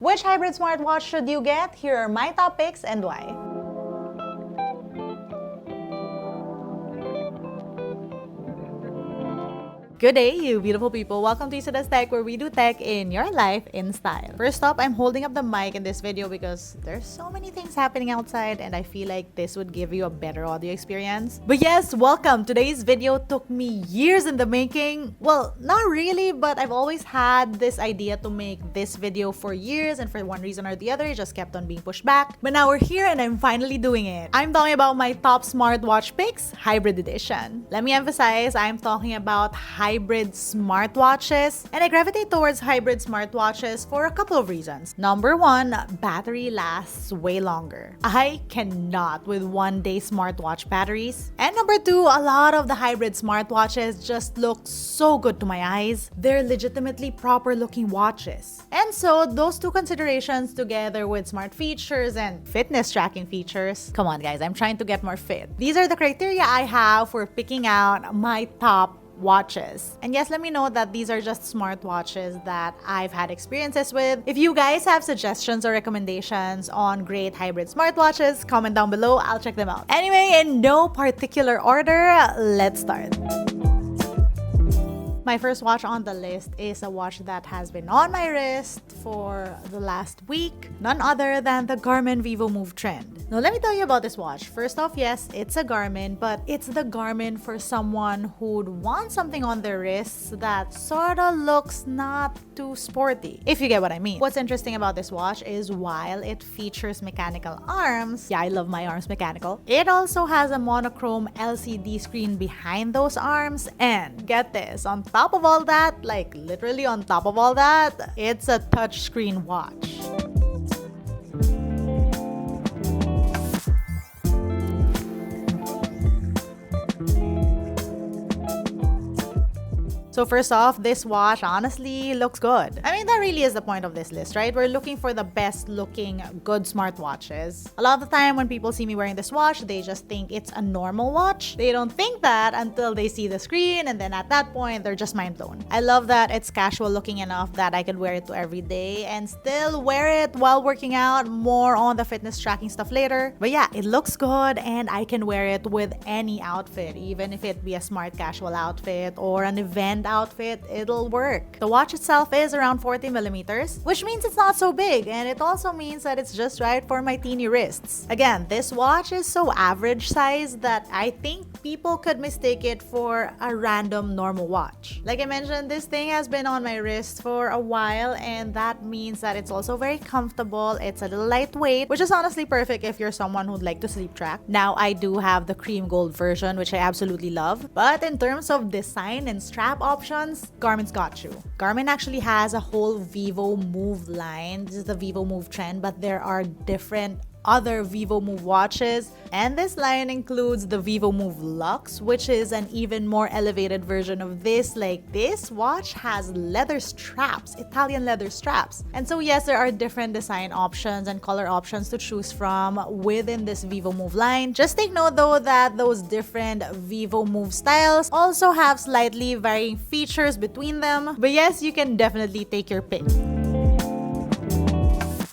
Which hybrid smartwatch should you get? Here are my top picks and why. Good day, you beautiful people. Welcome to LAZADA's Tech, where we do tech in your life in style. First up, I'm holding up the mic in this video because there's so many things happening outside and I feel like this would give you a better audio experience. But yes, welcome. Today's video took me years in the making. Well, not really, but I've always had this idea to make this video for years, and for one reason or the other, it just kept on being pushed back. But now we're here and I'm finally doing it. I'm talking about my top smartwatch picks, hybrid edition. Let me emphasize, I'm talking about hybrid smartwatches, and I gravitate towards hybrid smartwatches for a couple of reasons. Number one, battery lasts way longer. I cannot with one-day smartwatch batteries. And number two, a lot of the hybrid smartwatches just look so good to my eyes. They're legitimately proper looking watches. And so those two considerations, together with smart features and fitness tracking features, come on guys, I'm trying to get more fit. These are the criteria I have for picking out my top watches. And yes, let me know that these are just smartwatches that I've had experiences with. If you guys have suggestions or recommendations on great hybrid smartwatches, comment down below. I'll check them out. Anyway, in no particular order, let's start. My first watch on the list is a watch that has been on my wrist for the last week. None other than the GARMIN VIVOMOVE trend. Now, let me tell you about this watch. First off, yes, it's a GARMIN, but it's the GARMIN for someone who'd want something on their wrists that sorta looks not too sporty, if you get what I mean. What's interesting about this watch is while it features mechanical arms, yeah, I love my arms mechanical, it also has a monochrome LCD screen behind those arms, and get this, on top of all that, like literally on top of all that, it's a touchscreen watch. So first off, this watch honestly looks good. I mean, that really is the point of this list, right? We're looking for the best looking good smartwatches. A lot of the time when people see me wearing this watch, they just think it's a normal watch. They don't think that until they see the screen, and then at that point, they're just mind blown. I love that it's casual looking enough that I could wear it to every day and still wear it while working out. More on the fitness tracking stuff later. But yeah, it looks good and I can wear it with any outfit, even if it be a smart casual outfit or an event outfit, it'll work. The watch itself is around 40 millimeters, which means it's not so big, and it also means that it's just right for my teeny wrists. Again, this watch is so average size that I think people could mistake it for a random normal watch. Like I mentioned, this thing has been on my wrist for a while, and that means that it's also very comfortable. It's a little lightweight, which is honestly perfect if you're someone who'd like to sleep track. Now, I do have the cream gold version, which I absolutely love, but in terms of design and strap options, GARMIN's got you. GARMIN actually has a whole VIVOMOVE line. This is the VIVOMOVE trend, but there are different other VIVOMOVE watches, and this line includes the VIVOMOVE Luxe, which is an even more elevated version of this. Like, this watch has leather straps, Italian leather straps. And so yes, there are different design options and color options to choose from within this VIVOMOVE line. Just take note though that those different VIVOMOVE styles also have slightly varying features between them. But yes, you can definitely take your pick.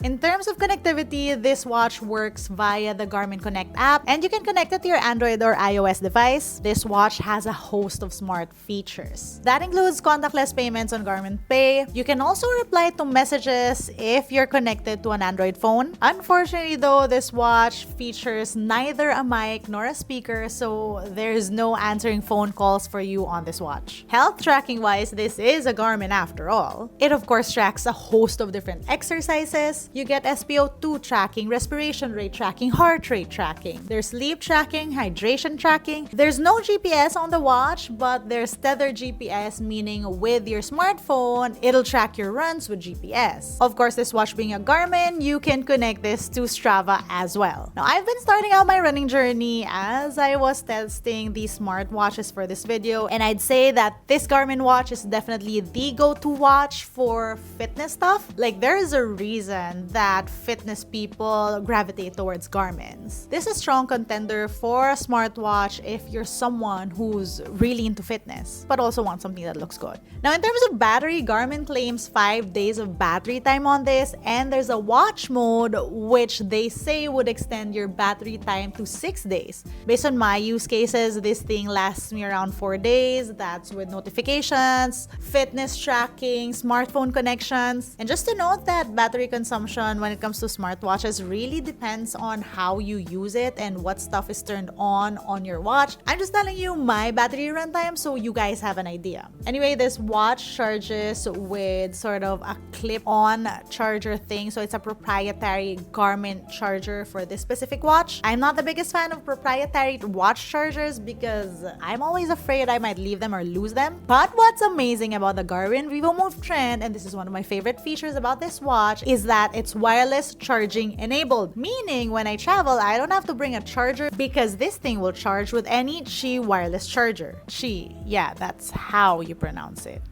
In terms of connectivity, this watch works via the Garmin Connect app, and you can connect it to your Android or iOS device. This watch has a host of smart features. That includes contactless payments on Garmin Pay. You can also reply to messages if you're connected to an Android phone. Unfortunately though, this watch features neither a mic nor a speaker, so there's no answering phone calls for you on this watch. Health tracking wise, this is a Garmin after all. It of course tracks a host of different exercises. You get SpO2 tracking, respiration rate tracking, heart rate tracking. There's sleep tracking, hydration tracking. There's no GPS on the watch, but there's tethered GPS, meaning with your smartphone, it'll track your runs with GPS. Of course, this watch being a Garmin, you can connect this to Strava as well. Now, I've been starting out my running journey as I was testing these smartwatches for this video, and I'd say that this Garmin watch is definitely the go-to watch for fitness stuff. Like, there is a reason that fitness people gravitate towards Garmin's. This is a strong contender for a smartwatch if you're someone who's really into fitness, but also wants something that looks good. Now, in terms of battery, Garmin claims 5 days of battery time on this, and there's a watch mode which they say would extend your battery time to 6 days. Based on my use cases, this thing lasts me around 4 days. That's with notifications, fitness tracking, smartphone connections. And just to note that battery consumption when it comes to smartwatches really depends on how you use it and what stuff is turned on your watch. I'm just telling you my battery runtime so you guys have an idea. Anyway, this watch charges with sort of a clip-on charger thing. So it's a proprietary Garmin charger for this specific watch. I'm not the biggest fan of proprietary watch chargers because I'm always afraid I might leave them or lose them. But what's amazing about the Garmin VIVOMOVE Trend, and this is one of my favorite features about this watch, is that it's wireless charging enabled. Meaning when I travel, I don't have to bring a charger because this thing will charge with any Qi wireless charger. Qi, yeah, that's how you pronounce it.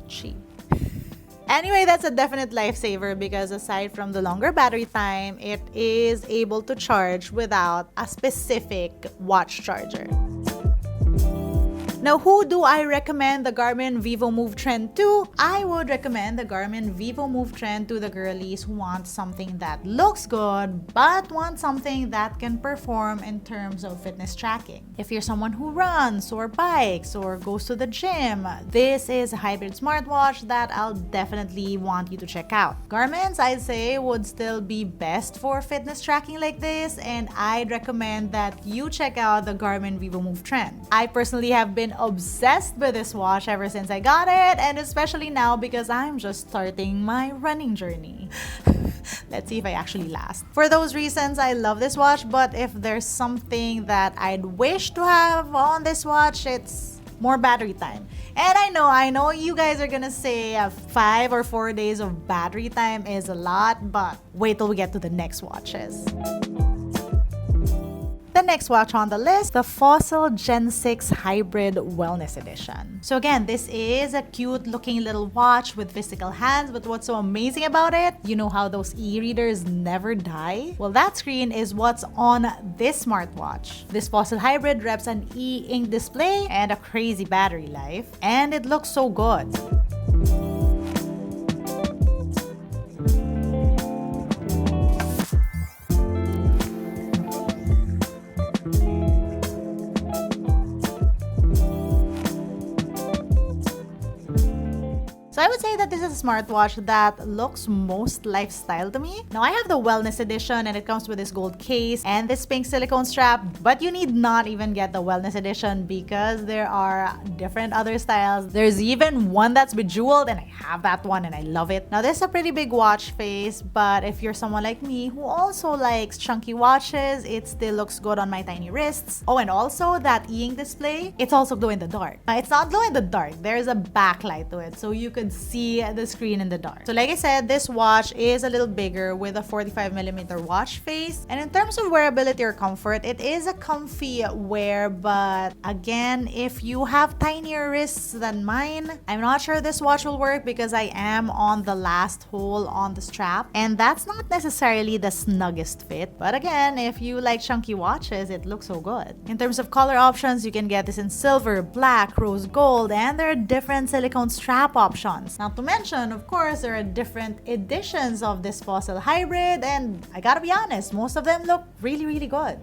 Qi. Anyway, that's a definite lifesaver because aside from the longer battery time, it is able to charge without a specific watch charger. Now, who do I recommend the Garmin VIVOMOVE Trend to? I would recommend the Garmin VIVOMOVE Trend to the girlies who want something that looks good but want something that can perform in terms of fitness tracking. If you're someone who runs or bikes or goes to the gym, this is a hybrid smartwatch that I'll definitely want you to check out. Garmin's, I'd say, would still be best for fitness tracking like this, and I'd recommend that you check out the Garmin VIVOMOVE Trend. I personally have been obsessed with this watch ever since I got it, and especially now because I'm just starting my running journey. Let's see if I actually last. For those reasons, I love this watch, but if there's something that I'd wish to have on this watch, it's more battery time. And I know you guys are gonna say 5 or 4 days of battery time is a lot, but wait till we get to the next watches. The next watch on the list, the Fossil Gen 6 Hybrid Wellness Edition. So again, this is a cute looking little watch with physical hands, but what's so amazing about it, you know how those e-readers never die? Well, that screen is what's on this smartwatch. This Fossil Hybrid reps an e-ink display and a crazy battery life, and it looks so good. So I would say that this is a smartwatch that looks most lifestyle to me. Now I have the wellness edition and it comes with this gold case and this pink silicone strap, but you need not even get the wellness edition because there are different other styles. There's even one that's bejeweled and I have that one and I love it. Now this is a pretty big watch face, but if you're someone like me who also likes chunky watches, it still looks good on my tiny wrists. Oh, and also that e-ink display, it's also glow in the dark. It's not glow in the dark, there's a backlight to it so you could see the screen in the dark. So like I said, this watch is a little bigger with a 45mm watch face, and in terms of wearability or comfort, it is a comfy wear, but again, if you have tinier wrists than mine, I'm not sure this watch will work because I am on the last hole on the strap, and that's not necessarily the snuggest fit, but again, if you like chunky watches, it looks so good. In terms of color options, you can get this in silver, black, rose gold, and there are different silicone strap options. Not to mention, of course, there are different editions of this Fossil Hybrid, and I gotta be honest, most of them look really, really good.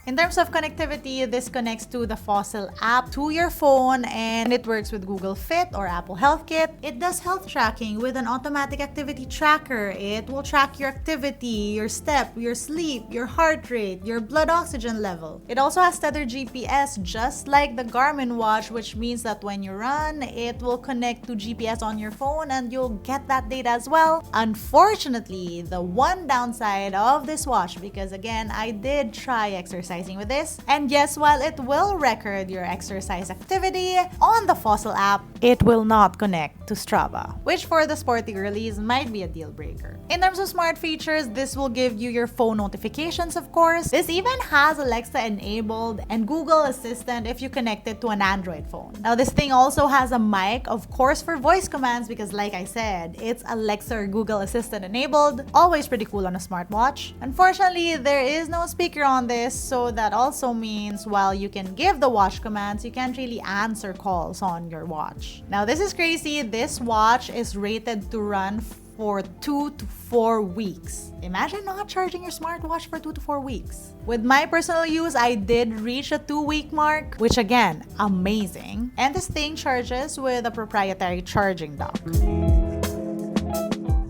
In terms of connectivity, this connects to the Fossil app to your phone and it works with Google Fit or Apple Health Kit. It does health tracking with an automatic activity tracker. It will track your activity, your step, your sleep, your heart rate, your blood oxygen level. It also has tethered GPS just like the Garmin watch, which means that when you run, it will connect to GPS on your phone and you'll get that data as well. Unfortunately, the one downside of this watch, because again, I did try exercising exercising with this. And yes, while it will record your exercise activity on the Fossil app, it will not connect to Strava, which for the sporty girlies might be a deal breaker. In terms of smart features, this will give you your phone notifications, of course. This even has Alexa enabled and Google Assistant if you connect it to an Android phone. Now, this thing also has a mic, of course, for voice commands because, like I said, it's Alexa or Google Assistant enabled. Always pretty cool on a smartwatch. Unfortunately, there is no speaker on this, so that also means while you can give the watch commands, you can't really answer calls on your watch. Now, this is crazy. This watch is rated to run for 2 to 4 weeks. Imagine not charging your smartwatch for 2 to 4 weeks. With my personal use, I did reach a 2-week mark, which again, amazing. And this thing charges with a proprietary charging dock.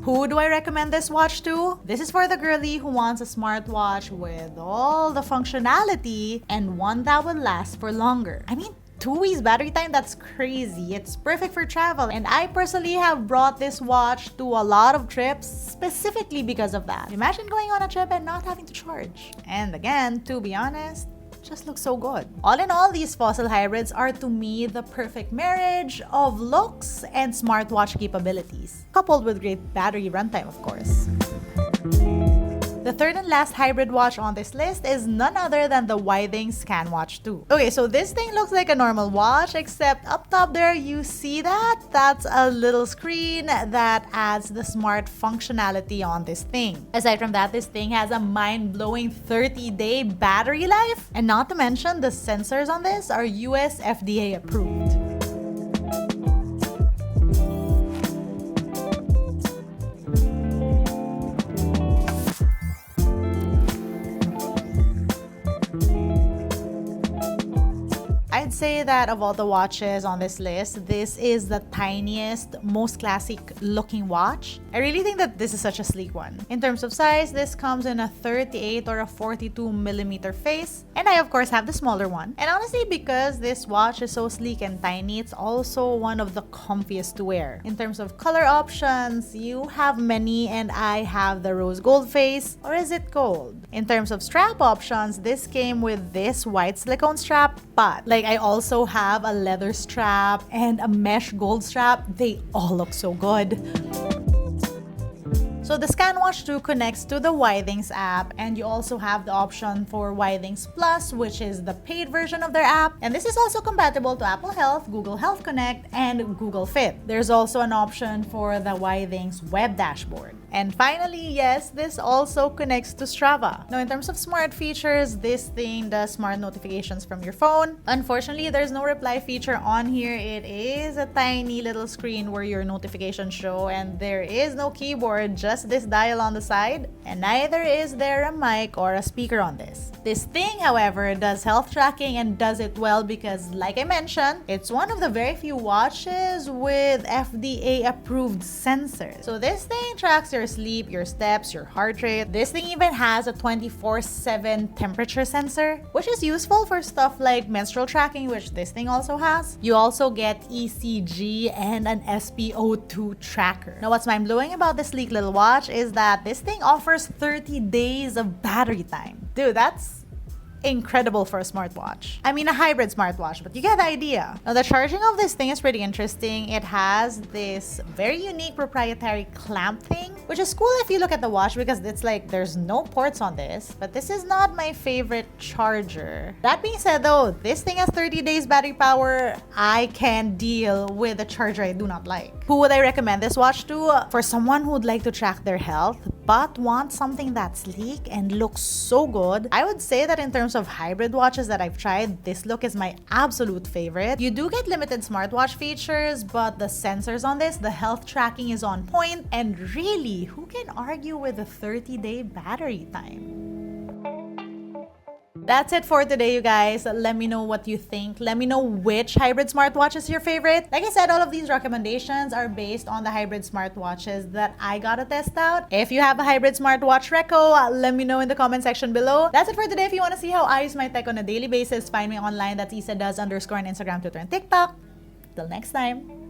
Who do I recommend this watch to? This is for the girly who wants a smartwatch with all the functionality and one that will last for longer. I mean, 2 weeks battery time, that's crazy. It's perfect for travel, and I personally have brought this watch to a lot of trips specifically because of that. Imagine going on a trip and not having to charge. And again, to be honest, just looks so good. All in all, these Fossil hybrids are to me the perfect marriage of looks and smartwatch capabilities, coupled with great battery runtime, of course. The third and last hybrid watch on this list is none other than the WITHINGS SCANWATCH 2. Okay, so this thing looks like a normal watch, except up top there, you see that? That's a little screen that adds the smart functionality on this thing. Aside from that, this thing has a mind-blowing 30-day battery life. And not to mention, the sensors on this are US FDA approved. I'd say that of all the watches on this list, this is the tiniest, most classic looking watch. I really think that this is such a sleek one. In terms of size, this comes in a 38 or a 42 millimeter face. And I of course have the smaller one. And honestly, because this watch is so sleek and tiny, it's also one of the comfiest to wear. In terms of color options, you have many, and I have the rose gold face, or is it gold? In terms of strap options, this came with this white silicone strap, but like I also have a leather strap and a mesh gold strap. They all look so good. So the SCANWATCH 2 connects to the WITHINGS app, and you also have the option for WITHINGS Plus, which is the paid version of their app. And this is also compatible to Apple Health, Google Health Connect, and Google Fit. There's also an option for the WITHINGS web dashboard. And finally, yes, this also connects to Strava. Now, in terms of smart features, this thing does smart notifications from your phone. Unfortunately, there's no reply feature on here. It is a tiny little screen where your notifications show, and there is no keyboard, just this dial on the side, and neither is there a mic or a speaker on this. This thing, however, does health tracking and does it well because, like I mentioned, it's one of the very few watches with FDA approved sensors. So this thing tracks your sleep, your steps, your heart rate. This thing even has a 24/7 temperature sensor, which is useful for stuff like menstrual tracking, which this thing also has. You also get ECG and an SpO2 tracker. Now, what's mind-blowing about this sleek little watch is that this thing offers 30 days of battery time. Dude, that's incredible for a smartwatch. I mean, a hybrid smartwatch, but you get the idea. Now, the charging of this thing is pretty interesting. It has this very unique proprietary clamp thing, which is cool if you look at the watch because it's like there's no ports on this, but this is not my favorite charger. That being said though, this thing has 30 days battery power. I can deal with a charger I do not like. Who would I recommend this watch to? For someone who would like to track their health but wants something that's sleek and looks so good, I would say that in terms of hybrid watches that I've tried, this look is my absolute favorite. You do get limited smartwatch features, but the sensors on this, the health tracking is on point, and really, who can argue with a 30-day battery time? That's it for today, you guys. Let me know what you think. Let me know which hybrid smartwatch is your favorite. Like I said, all of these recommendations are based on the hybrid smartwatches that I got to test out. If you have a hybrid smartwatch reco, let me know in the comment section below. That's it for today. If you want to see how I use my tech on a daily basis, find me online. That's IsaDoes_ on Instagram, Twitter, and TikTok. Till next time.